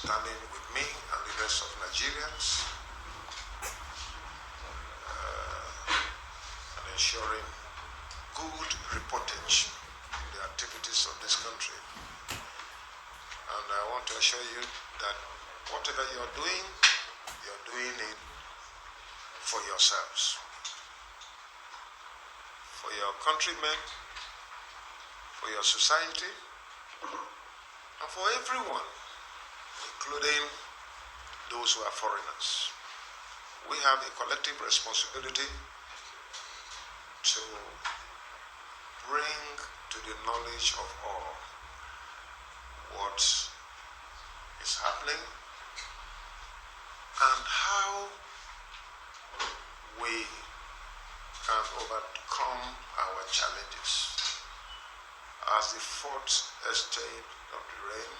standing with me and the rest of Nigerians and ensuring good reportage in the activities of this country. And I want to assure you that whatever you're doing it for yourselves, for your countrymen, for your society, and for everyone, including those who are foreigners. We have a collective responsibility to bring to the knowledge of all what is happening and how we can overcome our challenges. As the fourth estate of the realm,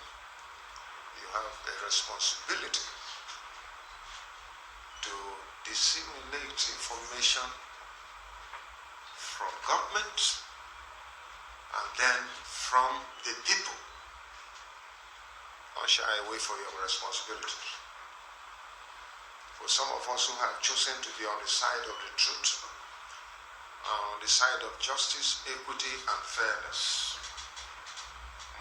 you have a responsibility to disseminate information from government and then from the people. Don't shy away from your responsibilities. For some of us who have chosen to be on the side of the truth, on the side of justice, equity, and fairness,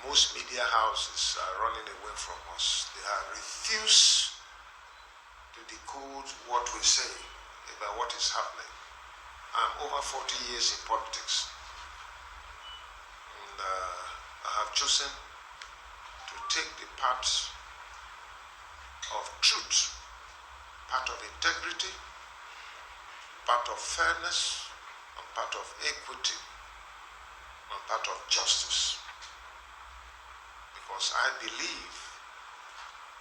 most media houses are running away from us. They have refused to decode what we say about what is happening. I'm over 40 years in politics, and I have chosen to take the path of truth, part of integrity, part of fairness, and part of equity, and part of justice. Because I believe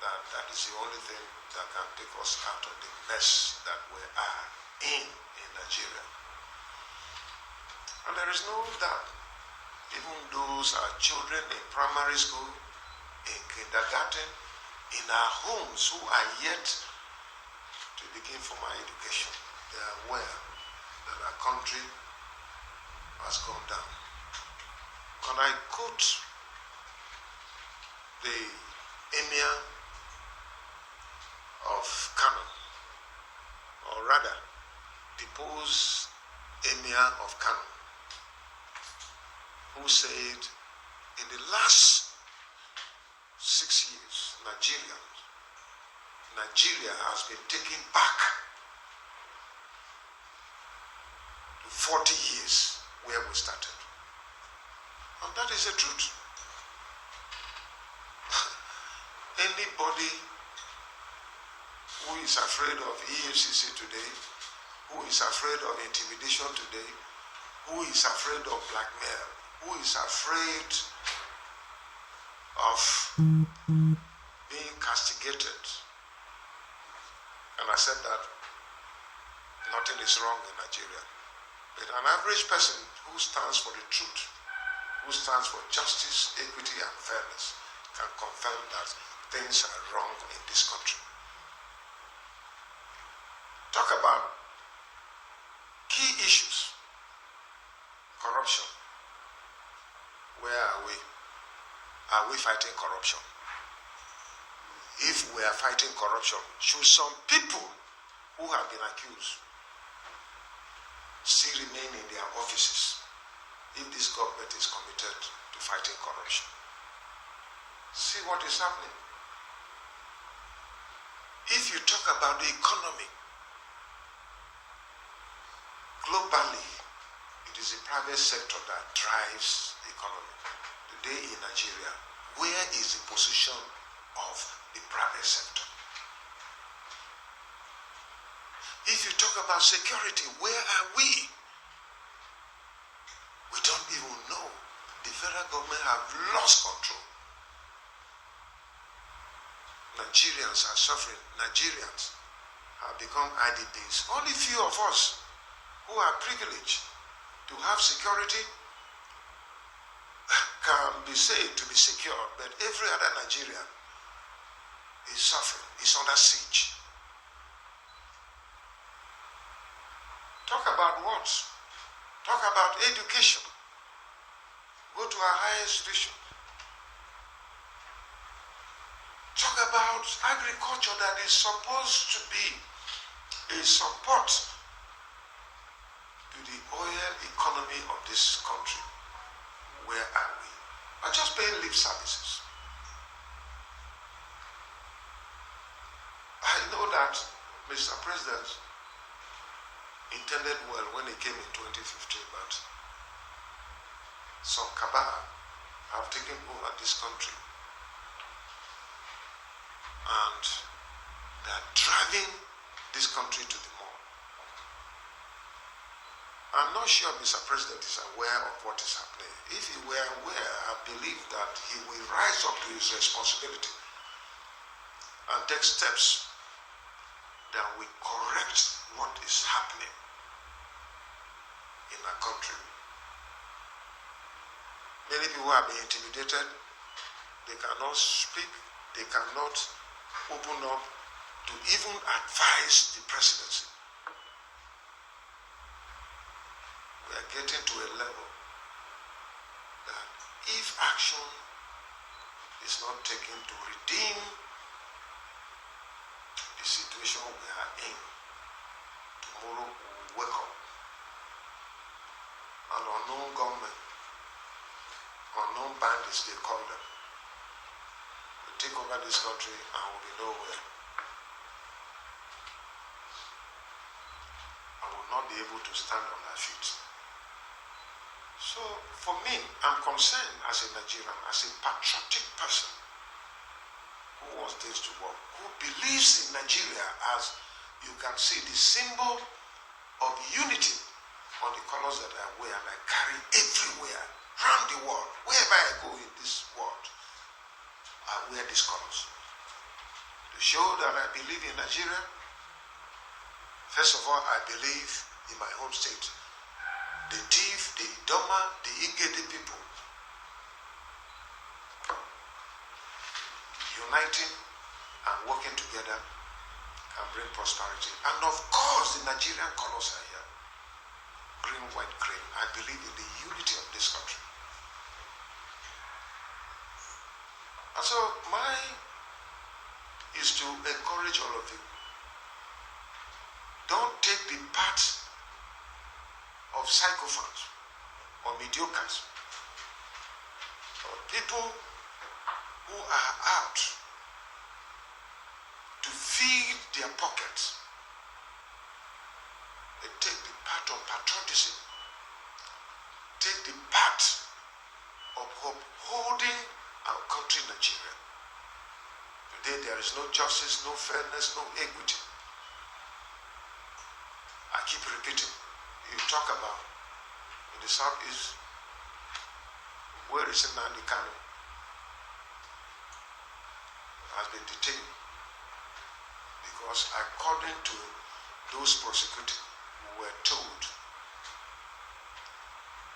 that that is the only thing that can take us out of the mess that we are in Nigeria. And there is no doubt, even those are children in primary school, in kindergarten, in our homes who are yet to begin formal education, they are aware that our country has gone down. And I quote the emir of Kano, or rather, deposed emir of Kano, who said, in the last 6 years, Nigeria has been taken back to 40 years where we started. And that is the truth. Anybody who is afraid of EFCC today, who is afraid of intimidation today, who is afraid of blackmail, who is afraid of being castigated. And I said that nothing is wrong in Nigeria. But an average person who stands for the truth, who stands for justice, equity, and fairness, can confirm that things are wrong in this country. Talk about key issues. Corruption. Where are we? Are we fighting corruption? If we are fighting corruption, should some people who have been accused still remain in their offices if this government is committed to fighting corruption? See what is happening. If you talk about the economy, globally, it is the private sector that drives the economy. Today in Nigeria, where is the position of the private sector? If you talk about security, where are we? We don't even know. The federal government have lost control. Nigerians are suffering. Nigerians have become IDPs. Only few of us who are privileged to have security can be said to be secure, but every other Nigerian is suffering, is under siege. Talk about what? Talk about education. Go to a higher institution. Talk about agriculture that is supposed to be a support to the oil economy of this country. Where are we? We're just paying lip services. I know that Mr. President intended well when he came in 2015, but some cabal have taken over this country and they are driving this country to the mall. I'm not sure Mr. President is aware of what is happening. If he were aware, I believe that he will rise up to his responsibility and take steps that will correct what is happening in our country. Many people have been intimidated. They cannot speak. They cannot open up to even advise the presidency. We are getting to a level that if action is not taken to redeem the situation we are in, tomorrow we will wake up. An unknown government, unknown bandits they call them, will take over this country and will be nowhere. I will not be able to stand on my feet. So for me, I'm concerned as a Nigerian, as a patriotic person who wants things to work, who believes in Nigeria as, you can see, the symbol of unity on the colors that I wear and I carry everywhere, around the world. Wherever I go in this world, I wear these colors. To show that I believe in Nigeria, first of all, I believe in my home state. The Tiv, the Idoma, the Igede people uniting and working together can bring prosperity. And of course, the Nigerian colors are here. Green, white, green. I believe in the unity of this country. And so mine is to encourage all of you. Don't take the part of sycophants or mediocres or people who are out to feed their pockets. They take the part of patriotism, take the part of upholding our country, Nigeria. Today there is no justice, no fairness, no equity. I keep repeating. You talk about in the southeast, where is Nnamdi Kanu has been detained because according to those prosecuting, we were told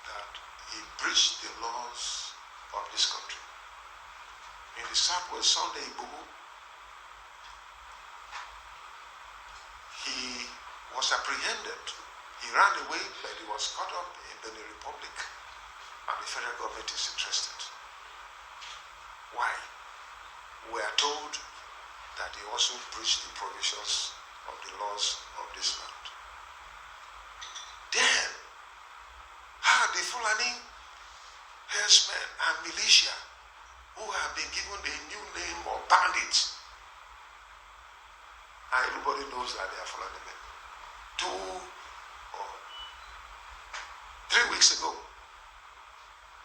that he breached the laws of this country. In the southwest, Sunday Igboho, he was apprehended. He ran away, but he was caught up in Benin Republic, and the federal government is interested. Why? We are told that he also breached the provisions of the laws of this land. Then, how the Fulani herdsmen and militia, who have been given a new name of bandits, and everybody knows that they are Fulani men. 3 weeks ago,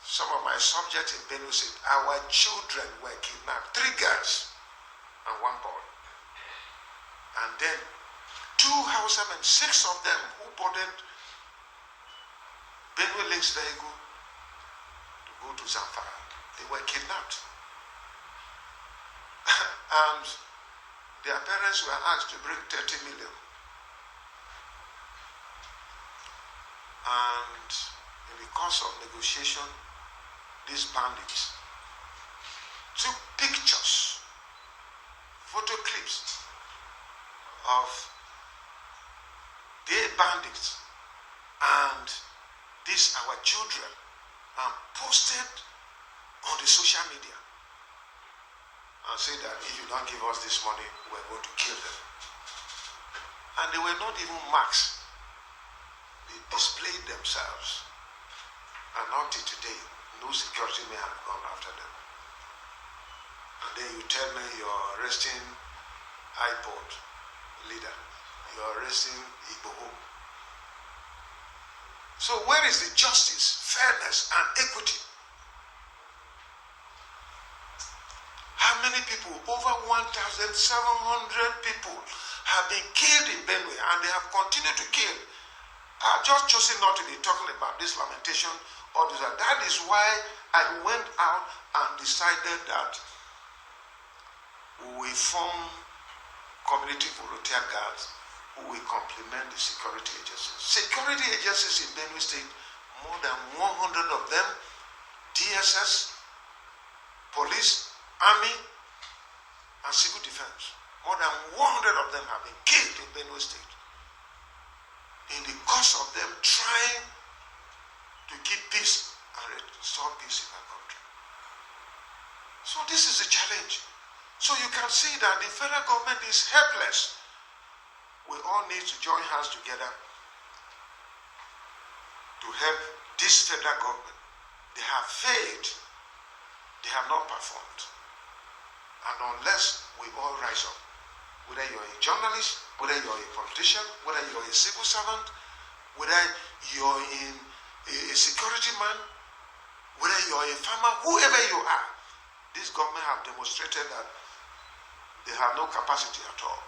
some of my subjects in Benue said, our children were kidnapped, 3 girls and 1 boy. And then 2 Hausamen, 6 of them who boarded Benue Links vehicle to go to Zamfara, they were kidnapped. And their parents were asked to bring 30 million. And in the course of negotiation, these bandits took pictures, photo clips of their bandits and these our children and posted on the social media. and say that if you don't give us this money, we're going to kill them. And they were not even marks. They displayed themselves. And until today, no security may have gone after them. And then you tell me you're arresting iPod leader. You're arresting Igbo. So where is the justice, fairness, and equity? How many people, over 1,700 people, have been killed in Benue, and they have continued to kill? I've just chosen not to be talking about this lamentation or this. That is why I went out and decided that we form community volunteer guards who will complement the security agencies. Security agencies in Benue State, more than 100 of them, DSS, police, army, and civil defense. More than 100 of them have been killed in Benue State in the course of them trying to keep peace and restore peace in our country. So this is a challenge. So you can see that the federal government is helpless. We all need to join hands together to help this federal government. They have failed. They have not performed. And unless we all rise up, whether you're a journalist, whether you're a politician, whether you're a civil servant, whether you're a security man, whether you're a farmer, whoever you are, this government have demonstrated that they have no capacity at all.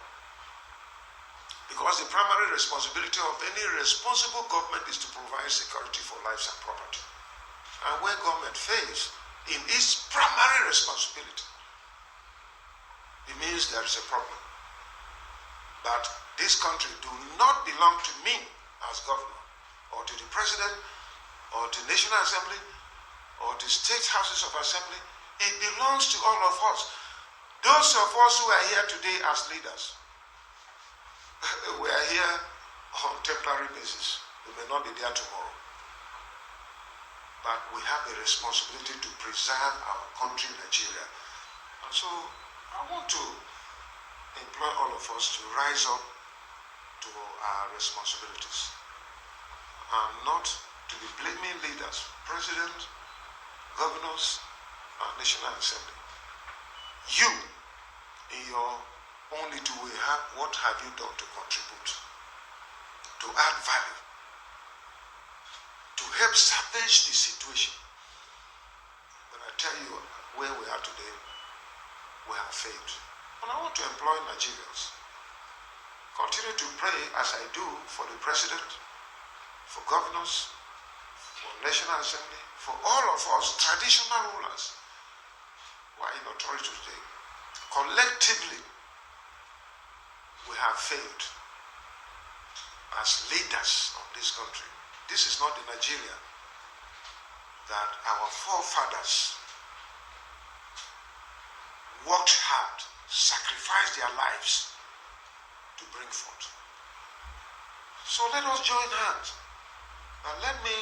Because the primary responsibility of any responsible government is to provide security for lives and property. And when government fails in its primary responsibility, it means there is a problem. But this country do not belong to me as governor, or to the president, or to National Assembly, or to state houses of assembly. It belongs to all of us. Those of us who are here today as leaders, we are here on temporary basis. We may not be there tomorrow. But we have a responsibility to preserve our country, Nigeria. And so I want to employ all of us to rise up to our responsibilities and not to be blaming leaders, president, governors, and National Assembly. You, in your own little way, what have you done to contribute, to add value, to help salvage the situation? But I tell you, where we are today, we have failed. And I want to employ Nigerians. Continue to pray as I do for the president, for governors, for National Assembly, for all of us traditional rulers who are in authority today. Collectively, we have failed as leaders of this country. This is not the Nigeria that our forefathers worked hard, sacrificed their lives to bring forth. So let us join hands. Now let me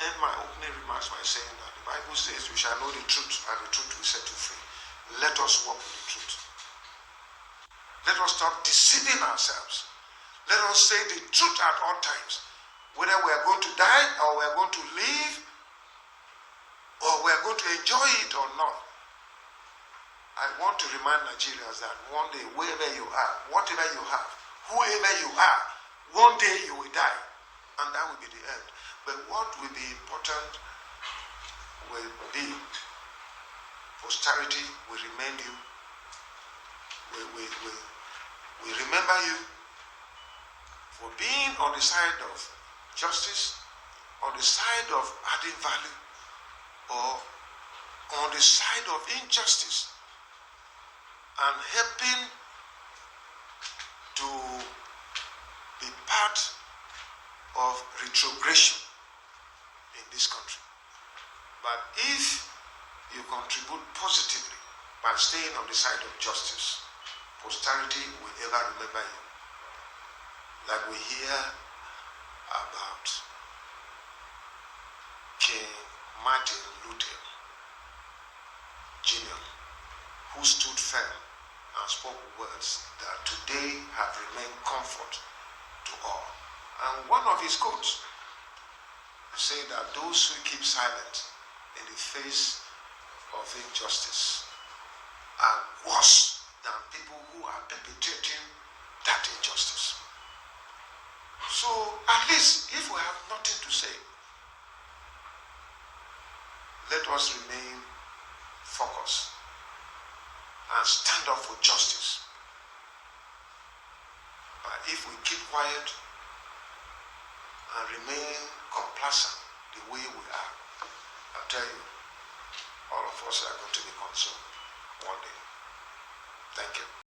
end my opening remarks by saying that the Bible says we shall know the truth and the truth will set you free. Let us walk in the truth. Let us stop deceiving ourselves. Let us say the truth at all times. Whether we are going to die or we are going to live or we are going to enjoy it or not. I want to remind Nigerians that one day, wherever you are, whatever you have, whoever you are, one day you will die. And that will be the end. But what will be important will be posterity will remain you. We remember you for being on the side of justice, on the side of adding value, or on the side of injustice, and helping to be part of retrogression in this country. But if you contribute positively by staying on the side of justice, posterity will ever remember you. Like we hear about King Martin Luther Jr., who stood firm and spoke words that today have remained comfort to all. And one of his quotes say that those who keep silent in the face of injustice are worse than people who are perpetrating that injustice. So at least if we have nothing to say, let us remain focused and stand up for justice. But if we keep quiet and remain complacent the way we are, I tell you, all of us are going to be consumed one day. Thank you.